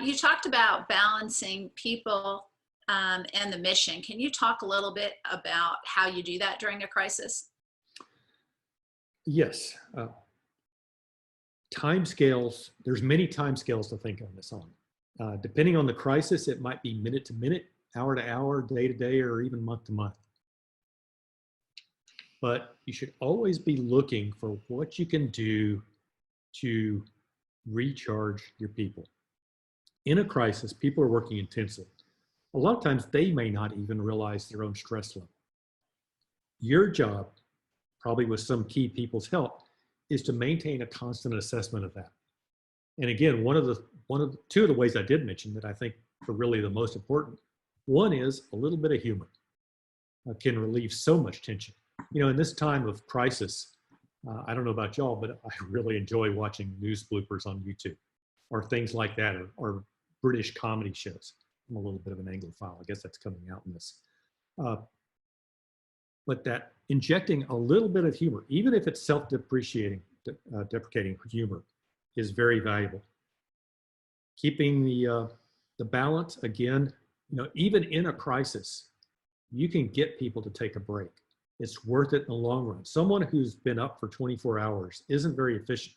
You talked about balancing people and the mission. Can you talk a little bit about how you do that during a crisis? Yes. Time scales, there's many time scales to think on this on. Depending on the crisis, it might be minute to minute, hour to hour, day to day, or even month to month. But you should always be looking for what you can do to recharge your people. In a crisis, people are working intensely. A lot of times they may not even realize their own stress level. Your job, probably with some key people's help, is to maintain a constant assessment of that. And again, two of the ways I did mention that I think are really the most important. One is a little bit of humor can relieve so much tension. You know, in this time of crisis, I don't know about y'all, but I really enjoy watching news bloopers on YouTube or things like that, or British comedy shows. I'm a little bit of an Anglophile. I guess that's coming out in this. But that injecting a little bit of humor, even if it's self-deprecating, deprecating humor, is very valuable. Keeping the balance, again, you know, even in a crisis, you can get people to take a break. It's worth it in the long run. Someone who's been up for 24 hours isn't very efficient.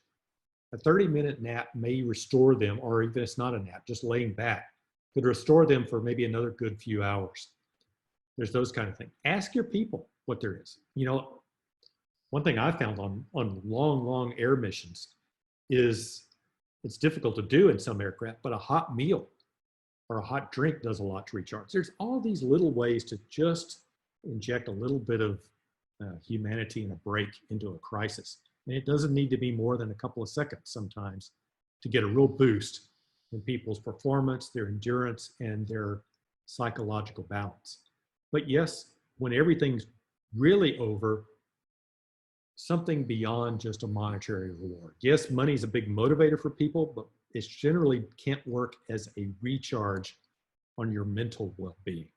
A 30-minute nap may restore them, or even if it's not a nap, just laying back, could restore them for maybe another good few hours. There's those kind of things. Ask your people what there is. You know, one thing I found on long air missions is it's difficult to do in some aircraft, but a hot meal or a hot drink does a lot to recharge. There's all these little ways to just inject a little bit of humanity and a break into a crisis. And it doesn't need to be more than a couple of seconds sometimes to get a real boost in people's performance, their endurance, and their psychological balance. But yes, when everything's really over, something beyond just a monetary reward. Yes, money is a big motivator for people, but it generally can't work as a recharge on your mental well-being.